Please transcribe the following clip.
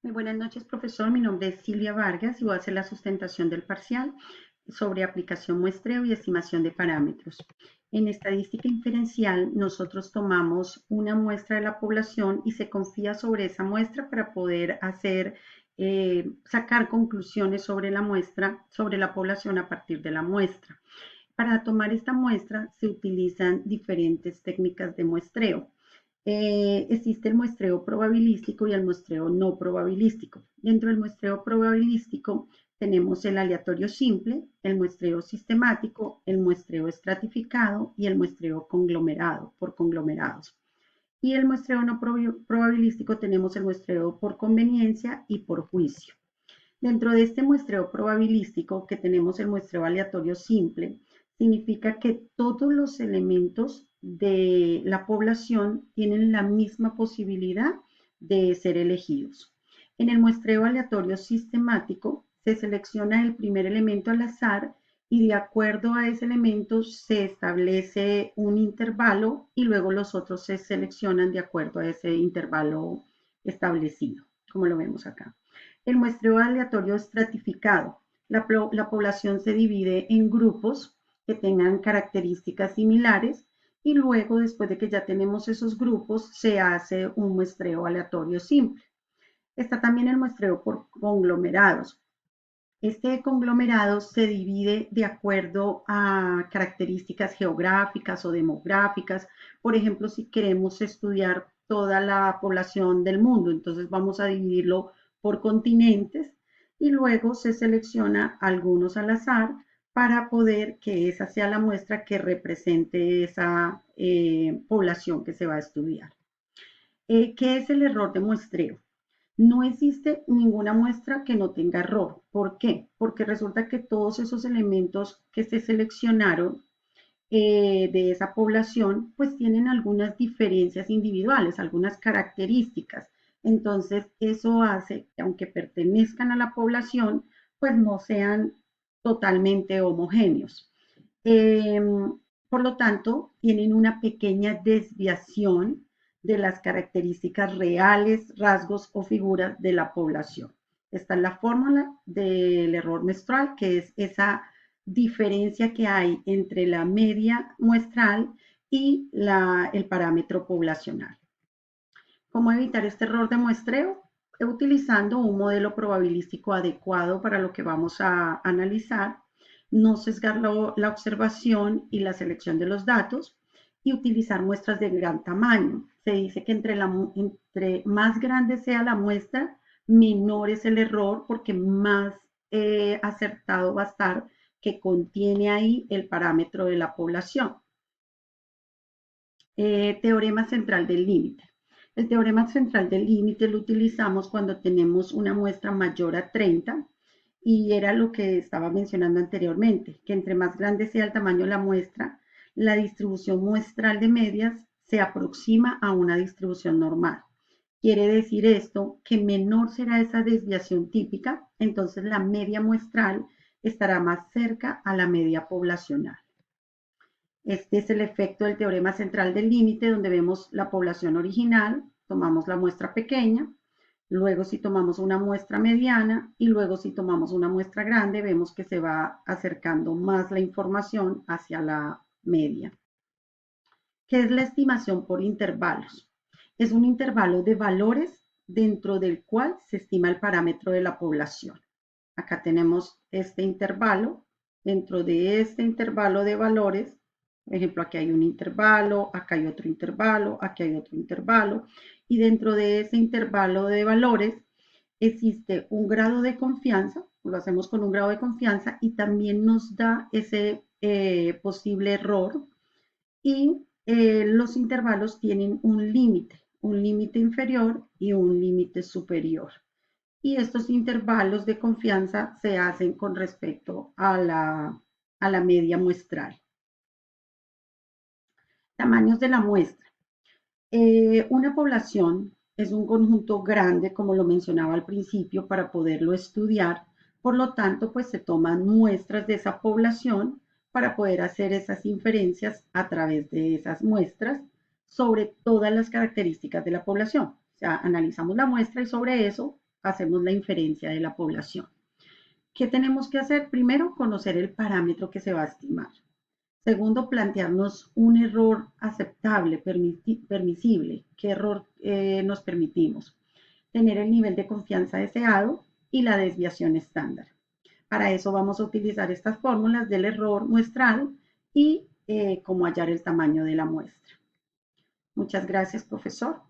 Muy buenas noches, profesor. Mi nombre es Silvia Vargas y voy a hacer la sustentación del parcial sobre aplicación muestreo y estimación de parámetros. En estadística inferencial, nosotros tomamos una muestra de la población y se confía sobre esa muestra para poder sacar conclusiones sobre la muestra, sobre la población a partir de la muestra. Para tomar esta muestra se utilizan diferentes técnicas de muestreo. Existe el muestreo probabilístico y el muestreo no probabilístico. Dentro del muestreo probabilístico tenemos el aleatorio simple, el muestreo sistemático, el muestreo estratificado y el muestreo conglomerado, por conglomerados. Y el muestreo no probabilístico tenemos el muestreo por conveniencia y por juicio. Dentro de este muestreo probabilístico que tenemos el muestreo aleatorio simple, significa que todos los elementos de la población tienen la misma posibilidad de ser elegidos. En el muestreo aleatorio sistemático se selecciona el primer elemento al azar y de acuerdo a ese elemento se establece un intervalo y luego los otros se seleccionan de acuerdo a ese intervalo establecido, como lo vemos acá. El muestreo aleatorio estratificado. La población se divide en grupos que tengan características similares y luego, después de que ya tenemos esos grupos, se hace un muestreo aleatorio simple. Está también el muestreo por conglomerados. Este conglomerado se divide de acuerdo a características geográficas o demográficas. Por ejemplo, si queremos estudiar toda la población del mundo, entonces vamos a dividirlo por continentes y luego se selecciona algunos al azar para poder que esa sea la muestra que represente esa población que se va a estudiar. ¿Qué es el error de muestreo? No existe ninguna muestra que no tenga error. ¿Por qué? Porque resulta que todos esos elementos que se seleccionaron de esa población, pues tienen algunas diferencias individuales, algunas características. Entonces, eso hace que aunque pertenezcan a la población, pues no sean totalmente homogéneos. Eh, por lo tanto, tienen una pequeña desviación de las características reales, rasgos o figuras de la población. Esta es la fórmula del error muestral, que es esa diferencia que hay entre la media muestral y el parámetro poblacional. ¿Cómo evitar este error de muestreo? Utilizando un modelo probabilístico adecuado para lo que vamos a analizar, no sesgar la observación y la selección de los datos y utilizar muestras de gran tamaño. Se dice que entre más grande sea la muestra, menor es el error porque más acertado va a estar que contiene ahí el parámetro de la población. Teorema central del límite. El teorema central del límite lo utilizamos cuando tenemos una muestra mayor a 30 y era lo que estaba mencionando anteriormente, que entre más grande sea el tamaño de la muestra, la distribución muestral de medias se aproxima a una distribución normal. Quiere decir esto que menor será esa desviación típica, entonces la media muestral estará más cerca a la media poblacional. Este es el efecto del teorema central del límite, donde vemos la población original, tomamos la muestra pequeña, luego si tomamos una muestra mediana y luego si tomamos una muestra grande, vemos que se va acercando más la información hacia la media. ¿Qué es la estimación por intervalos? Es un intervalo de valores dentro del cual se estima el parámetro de la población. Acá tenemos este intervalo. Dentro de este intervalo de valores, por ejemplo, aquí hay un intervalo, acá hay otro intervalo, aquí hay otro intervalo, y dentro de ese intervalo de valores existe un grado de confianza, lo hacemos con un grado de confianza y también nos da ese posible error y los intervalos tienen un límite inferior y un límite superior. Y estos intervalos de confianza se hacen con respecto a la media muestral. Tamaños de la muestra. Una población es un conjunto grande, como lo mencionaba al principio, para poderlo estudiar. Por lo tanto, pues se toman muestras de esa población para poder hacer esas inferencias a través de esas muestras sobre todas las características de la población. O sea, analizamos la muestra y sobre eso hacemos la inferencia de la población. ¿Qué tenemos que hacer? Primero, conocer el parámetro que se va a estimar. Segundo, plantearnos un error aceptable, permisible. ¿Qué error nos permitimos? Tener el nivel de confianza deseado y la desviación estándar. Para eso vamos a utilizar estas fórmulas del error muestrado y cómo hallar el tamaño de la muestra. Muchas gracias, profesor.